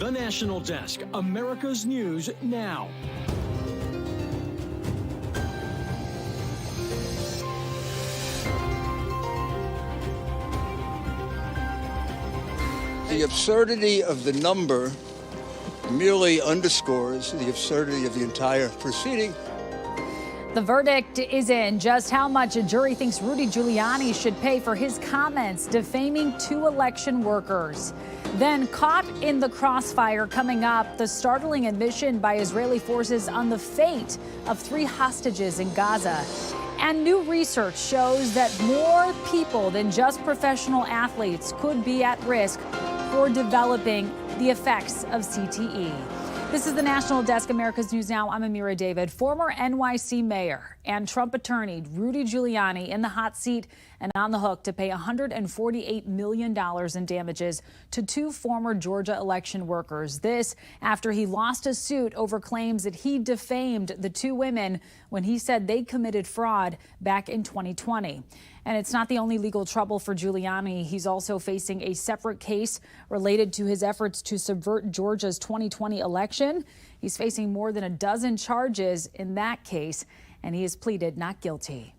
The National Desk, America's News Now. The absurdity of the number merely underscores the absurdity of the entire proceeding. The verdict is in. Just how much a jury thinks Rudy Giuliani should pay for his comments defaming 2 election workers. Then, caught in the crossfire, coming up, the startling admission by Israeli forces on the fate of 3 hostages in Gaza. And new research shows that more people than just professional athletes could be at risk for developing the effects of CTE. This is the National Desk, America's News Now. I'm Amira David. Former NYC mayor and Trump attorney Rudy Giuliani in the hot seat and on the hook to pay $148 million in damages to 2 former Georgia election workers. This after he lost a suit over claims that he defamed the 2 women when he said they committed fraud back in 2020. And it's not the only legal trouble for Giuliani. He's also facing a separate case related to his efforts to subvert Georgia's 2020 election. He's facing more than a dozen charges in that case, and he has pleaded not guilty.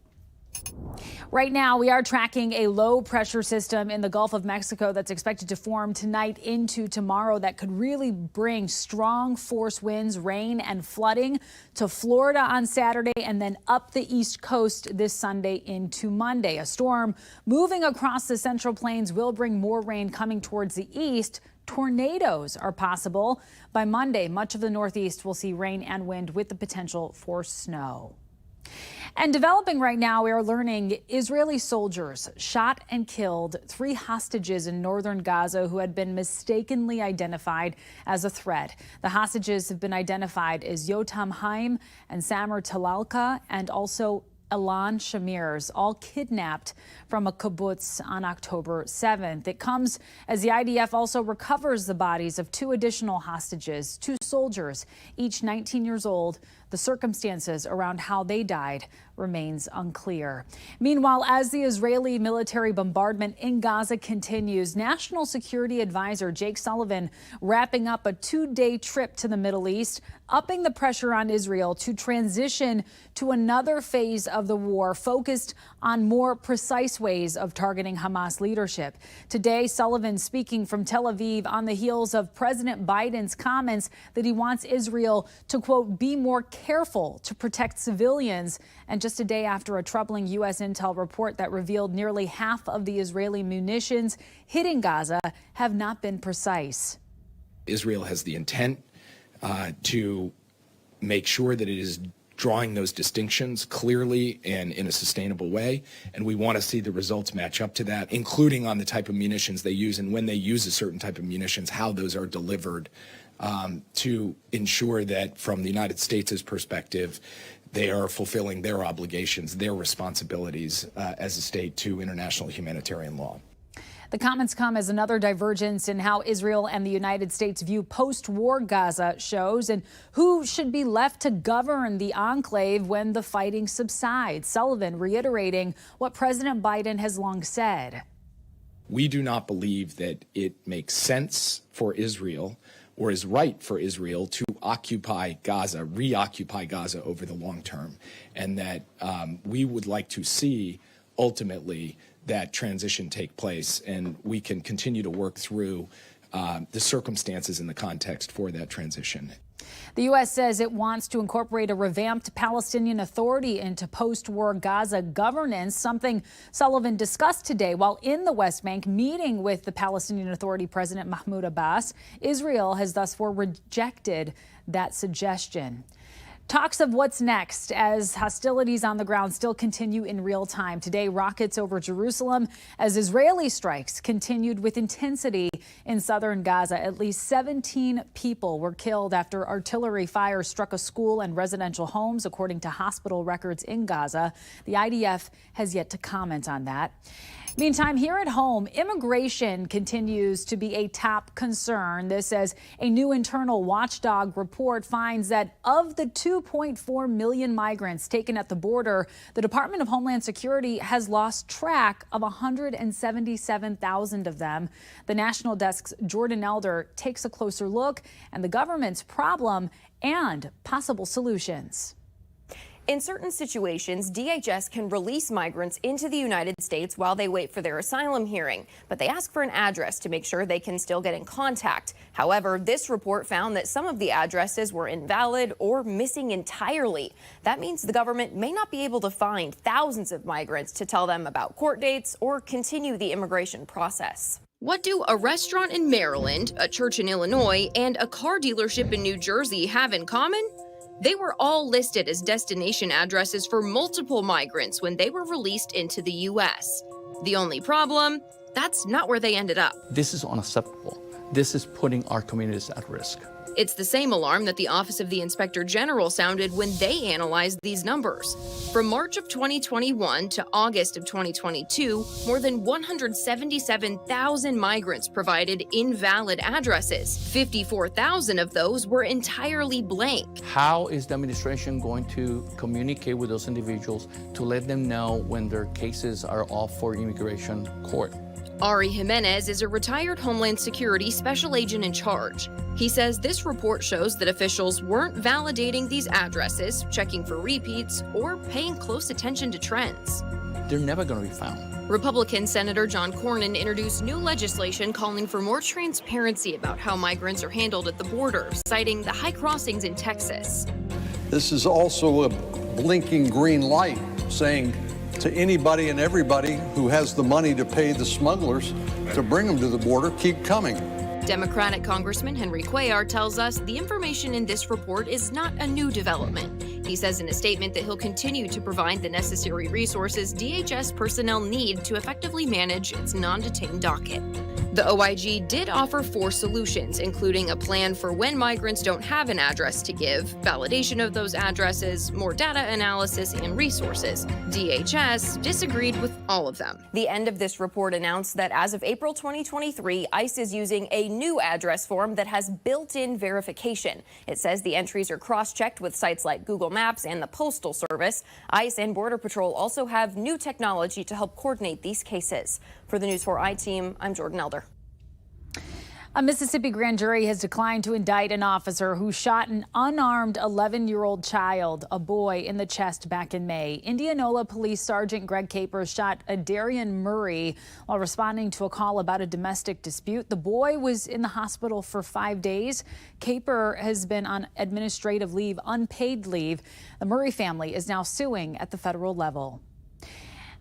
Right now, we are tracking a low pressure system in the Gulf of Mexico that's expected to form tonight into tomorrow that could really bring strong force winds, rain and flooding to Florida on Saturday and then up the East Coast this Sunday into Monday. A storm moving across the Central Plains will bring more rain coming towards the east. Tornadoes are possible. By Monday, much of the Northeast will see rain and wind with the potential for snow. And developing right now, we are learning Israeli soldiers shot and killed 3 hostages in northern Gaza who had been mistakenly identified as a threat. The hostages have been identified as Yotam Haim and Samer Talalka and also Elan Shamirs, all kidnapped from a kibbutz on October 7th. It comes as the IDF also recovers the bodies of 2 additional hostages, 2 soldiers, each 19 years old. The circumstances around how they died remains unclear. Meanwhile, as the Israeli military bombardment in Gaza continues, National Security Advisor Jake Sullivan wrapping up a 2-day trip to the Middle East, upping the pressure on Israel to transition to another phase of the war focused on more precise ways of targeting Hamas leadership. Today, Sullivan speaking from Tel Aviv on the heels of President Biden's comments that he wants Israel to, quote, be more careful to protect civilians, and just a day after a troubling U.S. intel report that revealed nearly half of the Israeli munitions hitting Gaza have not been precise. Israel has the intent to make sure that it is drawing those distinctions clearly and in a sustainable way, and we want to see the results match up to that, including on the type of munitions they use and when they use a certain type of munitions, how those are delivered, to ensure that from the United States' perspective, they are fulfilling their obligations, their responsibilities as a state to international humanitarian law. The comments come as another divergence in how Israel and the United States view post-war Gaza shows and who should be left to govern the enclave when the fighting subsides. Sullivan reiterating what President Biden has long said. We do not believe that it makes sense for Israel or is right for Israel to occupy Gaza, reoccupy Gaza over the long term, and that we would like to see ultimately that transition take place, and we can continue to work through the circumstances and the context for that transition. The U.S. says it wants to incorporate a revamped Palestinian Authority into post-war Gaza governance, something Sullivan discussed today while in the West Bank meeting with the Palestinian Authority President Mahmoud Abbas. Israel has thus far rejected that suggestion. Talks of what's next as hostilities on the ground still continue in real time. Today, rockets over Jerusalem as Israeli strikes continued with intensity in southern Gaza. At least 17 people were killed after artillery fire struck a school and residential homes, according to hospital records in Gaza. The IDF has yet to comment on that. Meantime, here at home, immigration continues to be a top concern. This as a new internal watchdog report finds that of the 2 2.4 million migrants taken at the border, the Department of Homeland Security has lost track of 177,000 of them. The National Desk's Jordan Elder takes a closer look at the government's problem and possible solutions. In certain situations, DHS can release migrants into the United States while they wait for their asylum hearing, but they ask for an address to make sure they can still get in contact. However, this report found that some of the addresses were invalid or missing entirely. That means the government may not be able to find thousands of migrants to tell them about court dates or continue the immigration process. What do a restaurant in Maryland, a church in Illinois, and a car dealership in New Jersey have in common? They were all listed as destination addresses for multiple migrants when they were released into the U.S. The only problem, that's not where they ended up. This is unacceptable. This is putting our communities at risk. It's the same alarm that the Office of the Inspector General sounded when they analyzed these numbers. From March of 2021 to August of 2022, more than 177,000 migrants provided invalid addresses. 54,000 of those were entirely blank. How is the administration going to communicate with those individuals to let them know when their cases are off for immigration court? Ari Jimenez is a retired Homeland Security special agent in charge. He says this report shows that officials weren't validating these addresses, checking for repeats, or paying close attention to trends. They're never going to be found. Republican Senator John Cornyn introduced new legislation calling for more transparency about how migrants are handled at the border, citing the high crossings in Texas. This is also a blinking green light saying to anybody and everybody who has the money to pay the smugglers to bring them to the border, keep coming. Democratic Congressman Henry Cuellar tells us the information in this report is not a new development. He says in a statement that he'll continue to provide the necessary resources DHS personnel need to effectively manage its non-detained docket. The OIG did offer 4 solutions, including a plan for when migrants don't have an address to give, validation of those addresses, more data analysis, and resources. DHS disagreed with all of them. The end of this report announced that as of April 2023, ICE is using a new address form that has built-in verification. It says the entries are cross-checked with sites like Google Maps and the Postal Service. ICE and Border Patrol also have new technology to help coordinate these cases. For the News 4 I-Team, I'm Jordan Elder. A Mississippi grand jury has declined to indict an officer who shot an unarmed 11-year-old child, a boy, in the chest back in May. Indianola Police Sergeant Greg Capers shot Adarian Murray while responding to a call about a domestic dispute. The boy was in the hospital for 5 days. Caper has been on administrative leave, unpaid leave. The Murray family is now suing at the federal level.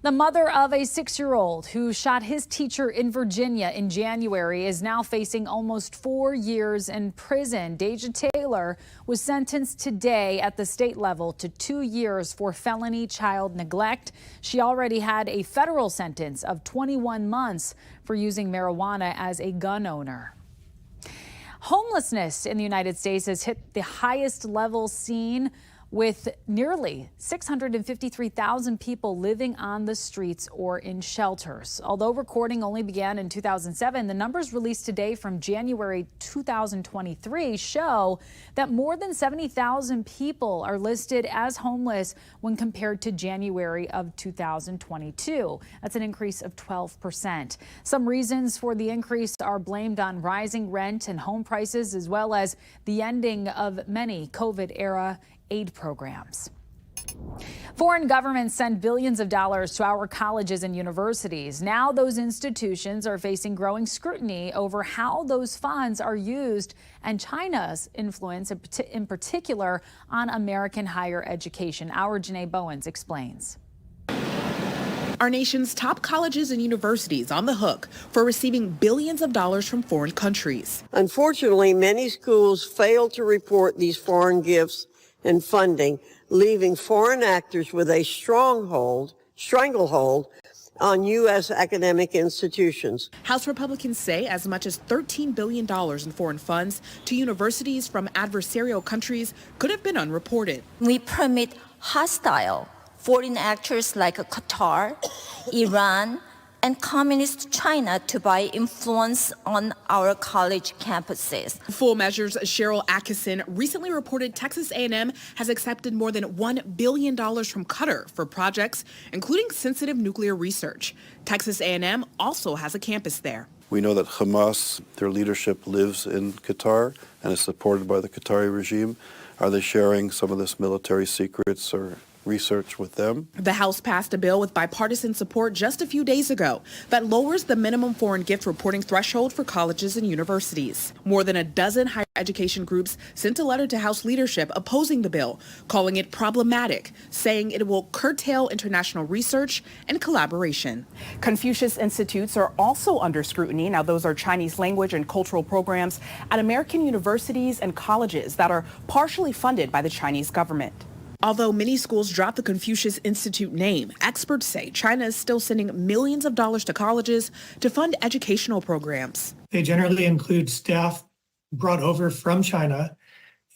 The mother of a 6-year-old who shot his teacher in Virginia in January is now facing almost 4 years in prison. Deja Taylor was sentenced today at the state level to 2 years for felony child neglect. She already had a federal sentence of 21 months for using marijuana as a gun owner. Homelessness in the United States has hit the highest level seen, with nearly 653,000 people living on the streets or in shelters. Although recording only began in 2007, the numbers released today from January 2023 show that more than 70,000 people are listed as homeless when compared to January of 2022. That's an increase of 12%. Some reasons for the increase are blamed on rising rent and home prices, as well as the ending of many COVID-era aid programs. Foreign governments send billions of dollars to our colleges and universities. Now those institutions are facing growing scrutiny over how those funds are used and China's influence in particular on American higher education. Our Janae Bowens explains. Our nation's top colleges and universities on the hook for receiving billions of dollars from foreign countries. Unfortunately, many schools fail to report these foreign gifts and funding, leaving foreign actors with a stranglehold on U.S. academic institutions. House Republicans say as much as $13 billion in foreign funds to universities from adversarial countries could have been unreported. We permit hostile foreign actors like Qatar, Iran, and Communist China to buy influence on our college campuses. Full Measure's Cheryl Atkinson recently reported Texas A&M has accepted more than $1 billion from Qatar for projects, including sensitive nuclear research. Texas A&M also has a campus there. We know that Hamas, their leadership, lives in Qatar and is supported by the Qatari regime. Are they sharing some of this military secrets or research with them? The House passed a bill with bipartisan support just a few days ago that lowers the minimum foreign gift reporting threshold for colleges and universities. More than a dozen higher education groups sent a letter to House leadership opposing the bill, calling it problematic, saying it will curtail international research and collaboration. Confucius Institutes are also under scrutiny. Now, those are Chinese language and cultural programs at American universities and colleges that are partially funded by the Chinese government. Although many schools dropped the Confucius Institute name, experts say China is still sending millions of dollars to colleges to fund educational programs. They generally include staff brought over from China,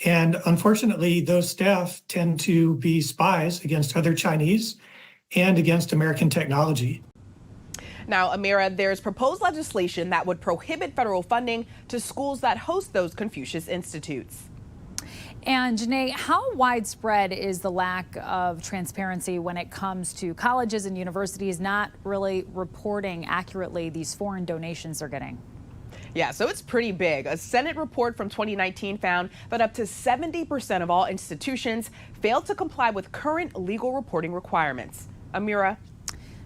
and unfortunately, those staff tend to be spies against other Chinese and against American technology. Now, Amira, there's proposed legislation that would prohibit federal funding to schools that host those Confucius Institutes. And Janae, how widespread is the lack of transparency when it comes to colleges and universities not really reporting accurately these foreign donations they're getting? Yeah, so it's pretty big. A Senate report from 2019 found that up to 70% of all institutions failed to comply with current legal reporting requirements. Amira.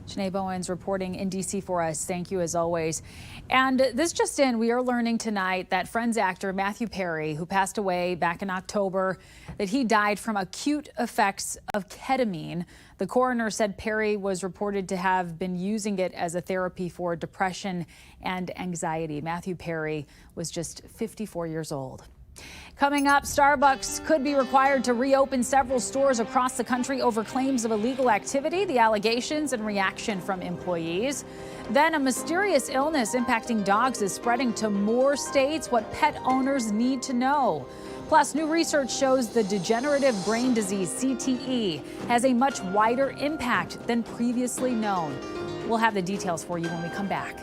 Janae Bowens reporting in D.C. for us. Thank you as always. And this just in, we are learning tonight that Friends actor Matthew Perry, who passed away back in October, that he died from acute effects of ketamine. The coroner said Perry was reported to have been using it as a therapy for depression and anxiety. Matthew Perry was just 54 years old. Coming up, Starbucks could be required to reopen several stores across the country over claims of illegal activity, the allegations and reaction from employees. Then a mysterious illness impacting dogs is spreading to more states, what pet owners need to know. Plus, new research shows the degenerative brain disease, CTE, has a much wider impact than previously known. We'll have the details for you when we come back.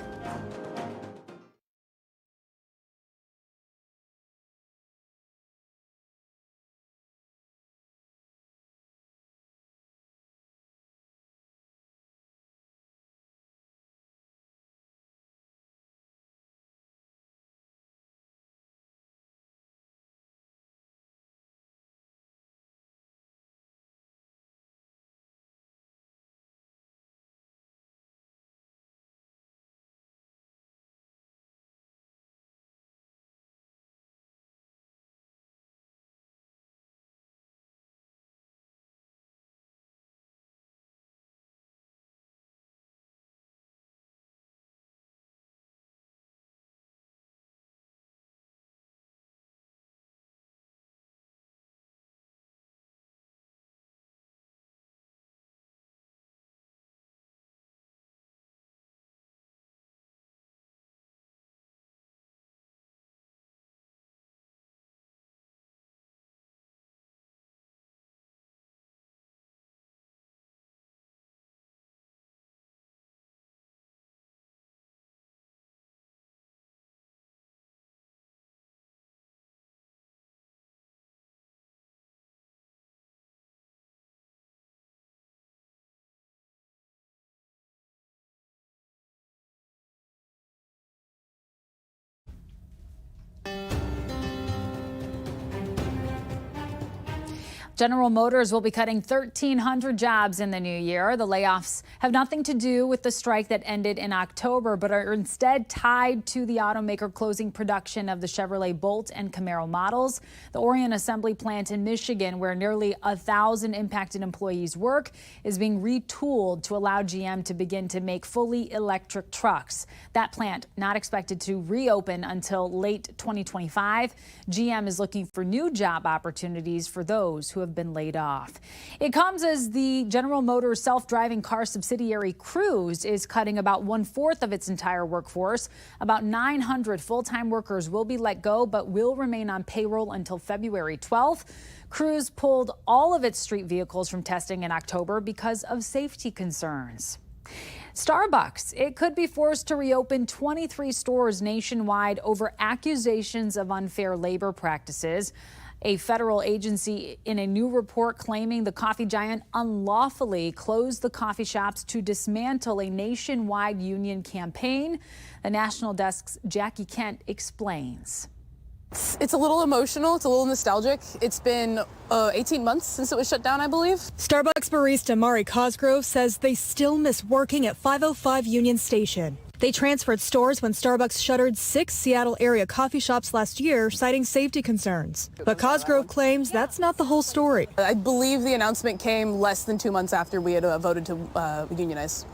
General Motors will be cutting 1,300 jobs in the new year. The layoffs have nothing to do with the strike that ended in October, but are instead tied to the automaker closing production of the Chevrolet Bolt and Camaro models. The Orion assembly plant in Michigan, where nearly 1,000 impacted employees work, is being retooled to allow GM to begin to make fully electric trucks. That plant not expected to reopen until late 2025. GM is looking for new job opportunities for those who have been laid off. It comes as the General Motors self-driving car subsidiary Cruise is cutting about 1/4 of its entire workforce. About 900 full-time workers will be let go, but will remain on payroll until February 12th. Cruise pulled all of its street vehicles from testing in October because of safety concerns. Starbucks, it could be forced to reopen 23 stores nationwide over accusations of unfair labor practices. A federal agency in a new report claiming the coffee giant unlawfully closed the coffee shops to dismantle a nationwide union campaign. The National Desk's Jackie Kent explains. It's a little emotional. It's a little nostalgic. It's been 18 months since it was shut down, I believe. Starbucks barista Mari Cosgrove says they still miss working at 505 Union Station. They transferred stores when Starbucks shuttered 6 Seattle area coffee shops last year, citing safety concerns. But Cosgrove claims that's not the whole story. I believe the announcement came less than 2 months after we had voted to unionize.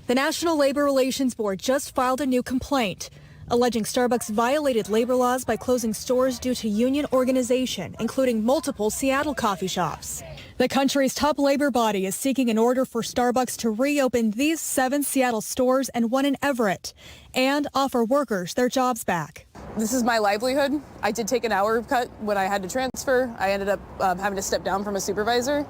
The National Labor Relations Board just filed a new complaint, alleging Starbucks violated labor laws by closing stores due to union organization, including multiple Seattle coffee shops. The country's top labor body is seeking an order for Starbucks to reopen these 7 Seattle stores and 1 in Everett and offer workers their jobs back. This is my livelihood. I did take an hour cut when I had to transfer. I ended up having to step down from a supervisor.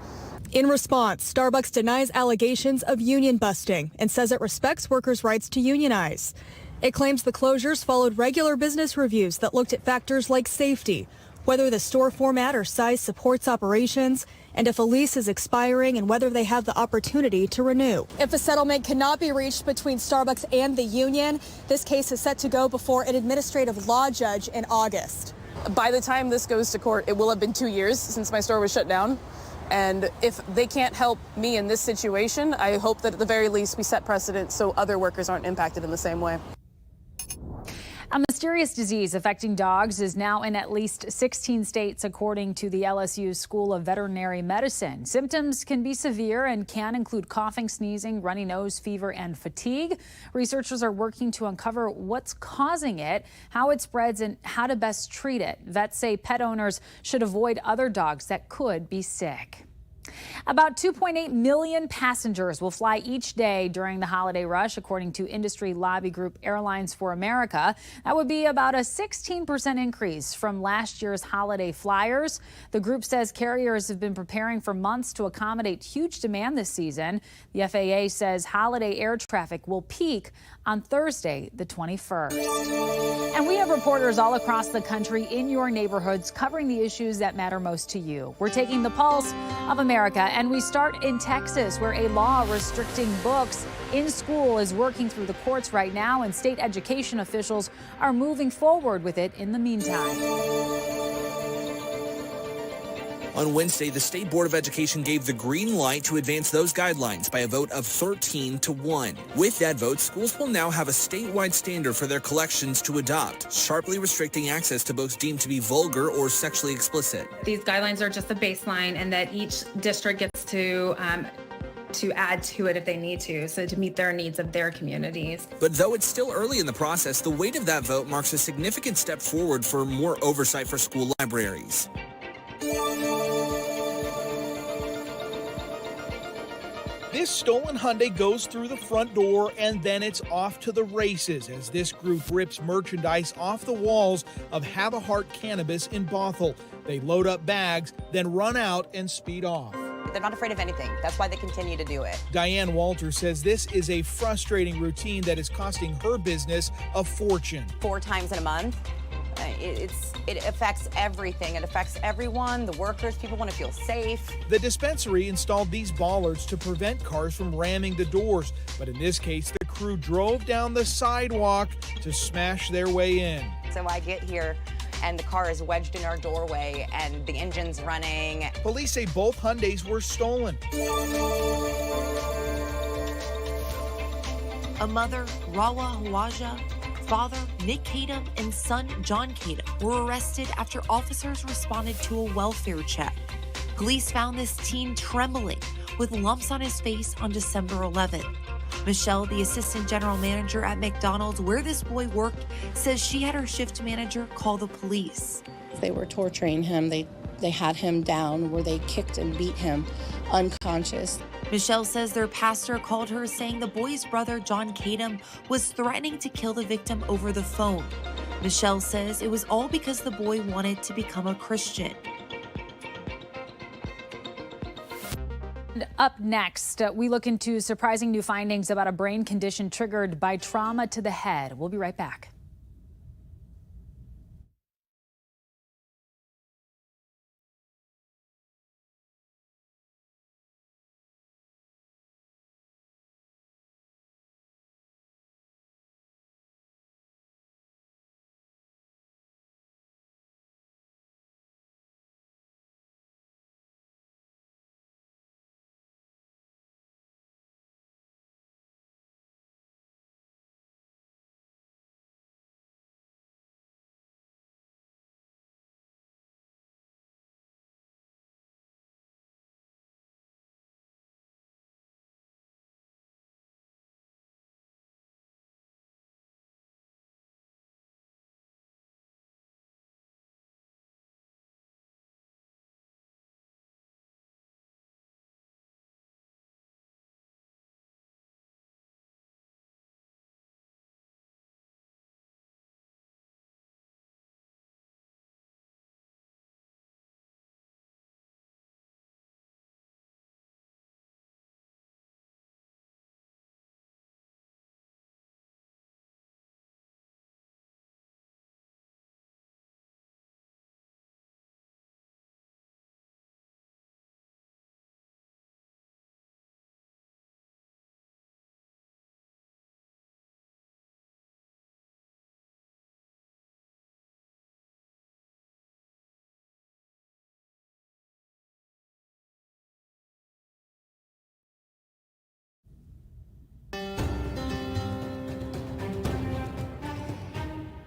In response, Starbucks denies allegations of union busting and says it respects workers' rights to unionize. It claims the closures followed regular business reviews that looked at factors like safety, whether the store format or size supports operations, and if a lease is expiring and whether they have the opportunity to renew. If a settlement cannot be reached between Starbucks and the union, this case is set to go before an administrative law judge in August. By the time this goes to court, it will have been 2 years since my store was shut down. And if they can't help me in this situation, I hope that at the very least we set precedent so other workers aren't impacted in the same way. A mysterious disease affecting dogs is now in at least 16 states, according to the LSU School of Veterinary Medicine. Symptoms can be severe and can include coughing, sneezing, runny nose, fever, and fatigue. Researchers are working to uncover what's causing it, how it spreads, and how to best treat it. Vets say pet owners should avoid other dogs that could be sick. About 2.8 million passengers will fly each day during the holiday rush, according to industry lobby group Airlines for America. That would be about a 16% increase from last year's holiday flyers. The group says carriers have been preparing for months to accommodate huge demand this season. The FAA says holiday air traffic will peak on Thursday, the 21st. And we have reporters all across the country in your neighborhoods covering the issues that matter most to you. We're taking the pulse of America, and we start in Texas, where a law restricting books in school is working through the courts right now, and state education officials are moving forward with it in the meantime. On Wednesday, the State Board of Education gave the green light to advance those guidelines by a vote of 13-1. With that vote, schools will now have a statewide standard for their collections to adopt, sharply restricting access to books deemed to be vulgar or sexually explicit. These guidelines are just a baseline, and that each district gets to add to it if they need to, so to meet their needs of their communities. But though it's still early in the process, the weight of that vote marks a significant step forward for more oversight for school libraries. This stolen Hyundai goes through the front door and then it's off to the races as this group rips merchandise off the walls of Have a Heart Cannabis in Bothell. They load up bags, then run out and speed off. They're not afraid of anything. That's why they continue to do it. Diane Walter says this is a frustrating routine that is costing her business a fortune. 4 times in a month. It affects everything. It affects everyone, the workers. People want to feel safe. The dispensary installed these bollards to prevent cars from ramming the doors. But in this case, the crew drove down the sidewalk to smash their way in. So I get here and the car is wedged in our doorway and the engine's running. Police say both Hyundais were stolen. A mother, Rawa Hawaja, father, Nick Kadam, and son, John Kadam, were arrested after officers responded to a welfare check. Police found this teen trembling with lumps on his face on December 11th. Michelle, the assistant general manager at McDonald's, where this boy worked, says she had her shift manager call the police. They were torturing him. They had him down where they kicked and beat him unconscious. Michelle says their pastor called her saying the boy's brother, John Kadam, was threatening to kill the victim over the phone. Michelle says it was all because the boy wanted to become a Christian. Up next, we look into surprising new findings about a brain condition triggered by trauma to the head. We'll be right back.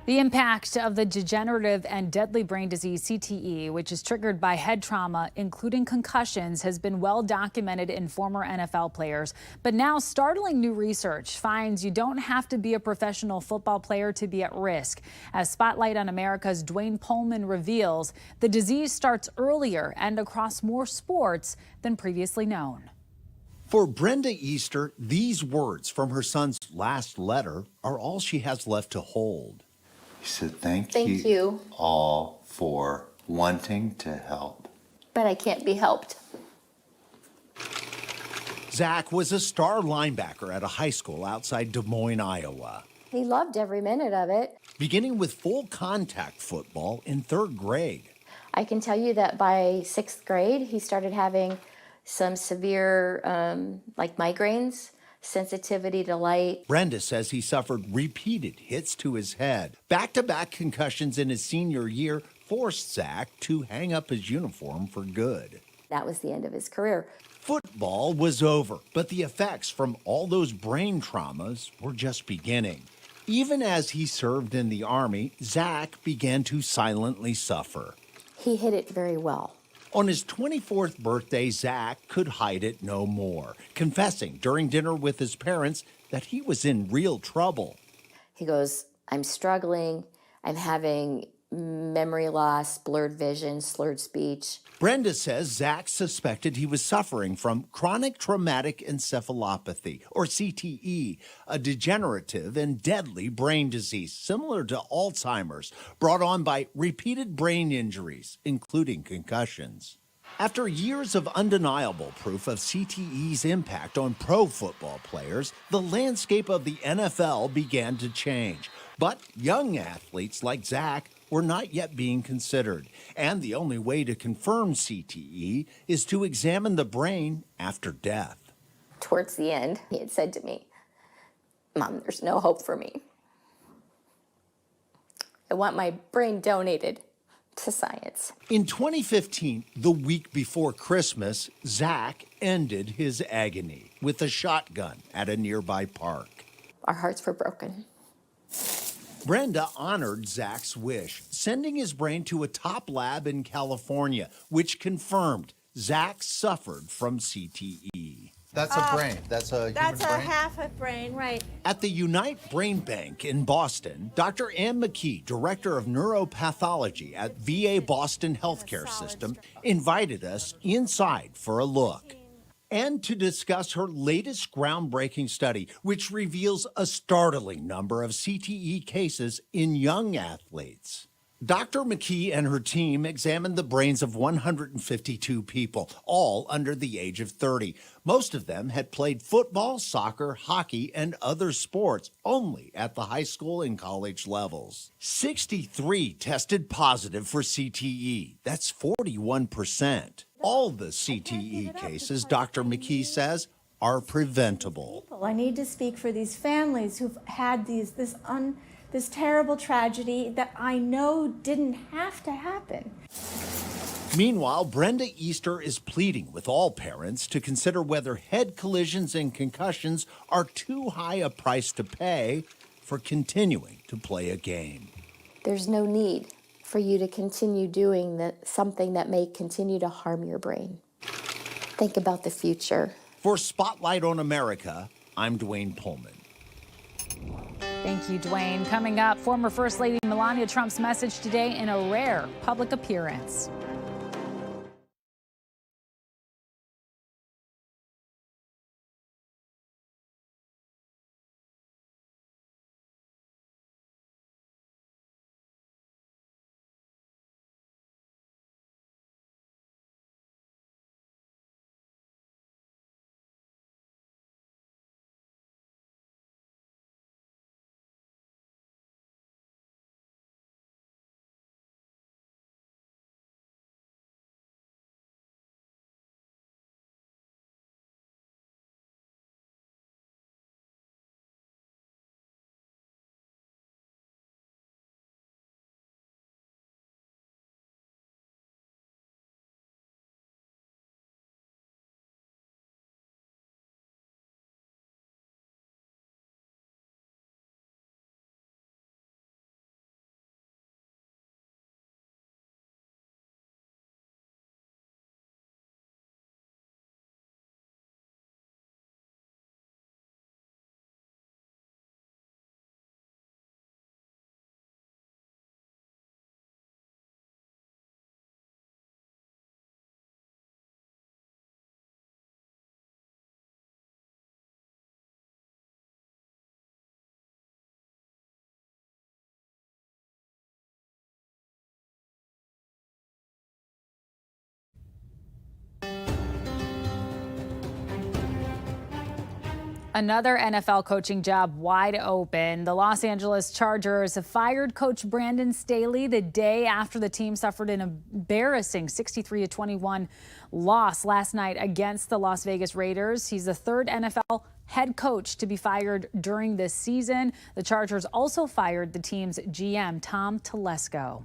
The impact of the degenerative and deadly brain disease CTE, which is triggered by head trauma, including concussions, has been well documented in former NFL players. But now startling new research finds you don't have to be a professional football player to be at risk. As Spotlight on America's Dwayne Pullman reveals, the disease starts earlier and across more sports than previously known. For Brenda Easter, these words from her son's last letter are all she has left to hold. He said, thank you you all for wanting to help. But I can't be helped. Zach was a star linebacker at a high school outside Des Moines, Iowa. He loved every minute of it. Beginning with full contact football in 3rd grade. I can tell you that by 6th grade, he started having some severe migraines, sensitivity to light. Brenda says he suffered repeated hits to his head. Back-to-back concussions in his senior year forced Zach to hang up his uniform for good. That was the end of his career. Football was over, but the effects from all those brain traumas were just beginning. Even as he served in the Army, Zach began to silently suffer. He hid it very well. On his 24th birthday, Zach could hide it no more, confessing during dinner with his parents that he was in real trouble. He goes, I'm struggling. I'm having memory loss, blurred vision, slurred speech. Brenda says Zach suspected he was suffering from chronic traumatic encephalopathy, or CTE, a degenerative and deadly brain disease similar to Alzheimer's, brought on by repeated brain injuries, including concussions. After years of undeniable proof of CTE's impact on pro football players, the landscape of the NFL began to change. But young athletes like Zach were not yet being considered. And the only way to confirm CTE is to examine the brain after death. Towards the end, he had said to me, Mom, there's no hope for me. I want my brain donated to science. In 2015, the week before Christmas, Zach ended his agony with a shotgun at a nearby park. Our hearts were broken. Brenda honored Zach's wish, sending his brain to a top lab in California, which confirmed Zach suffered from CTE. That's a brain. That's a human brain? That's a half a brain, right. At the Unite Brain Bank in Boston, Dr. Ann McKee, director of neuropathology at VA Boston Healthcare System, invited us inside for a look and to discuss her latest groundbreaking study, which reveals a startling number of CTE cases in young athletes. Dr. McKee and her team examined the brains of 152 people, all under the age of 30. Most of them had played football, soccer, hockey, and other sports only at the high school and college levels. 63 tested positive for CTE. That's 41%. All the CTE cases, Dr. McKee says, are preventable. I need to speak for these families who've had this terrible tragedy that I know didn't have to happen. Meanwhile, Brenda Easter is pleading with all parents to consider whether head collisions and concussions are too high a price to pay for continuing to play a game. There's no need for you to continue doing something that may continue to harm your brain. Think about the future. For Spotlight on America, I'm Dwayne Pullman. Thank you, Dwayne. Coming up, former First Lady Melania Trump's message today in a rare public appearance. Another NFL coaching job wide open. The Los Angeles Chargers have fired coach Brandon Staley the day after the team suffered an embarrassing 63-21 loss last night against the Las Vegas Raiders. He's the third NFL head coach to be fired during this season. The Chargers also fired the team's GM, Tom Telesco.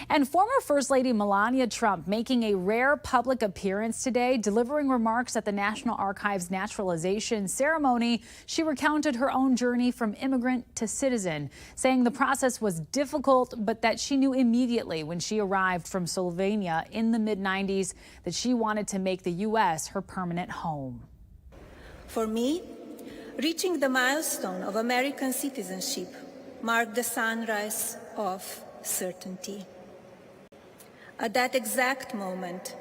And former First Lady Melania Trump making a rare public appearance today, delivering remarks at the National Archives naturalization ceremony. She recounted her own journey from immigrant to citizen, saying the process was difficult, but that she knew immediately when she arrived from Slovenia in the mid-90s that she wanted to make the U.S. her permanent home. For me, reaching the milestone of American citizenship marked the sunrise of certainty. At that exact moment,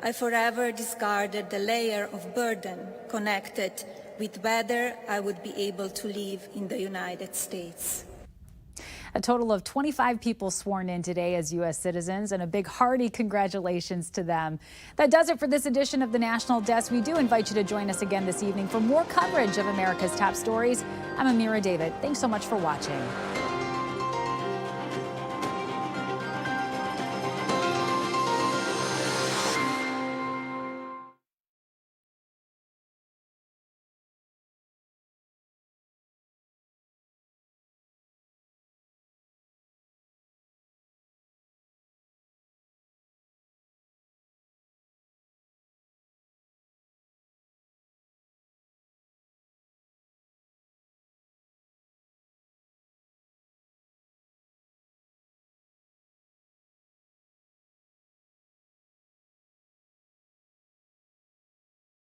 I forever discarded the layer of burden connected with whether I would be able to live in the United States. A total of 25 people sworn in today as U.S. citizens, and a big hearty congratulations to them. That does it for this edition of the National Desk. We do invite you to join us again this evening for more coverage of America's top stories. I'm Amira David. Thanks so much for watching.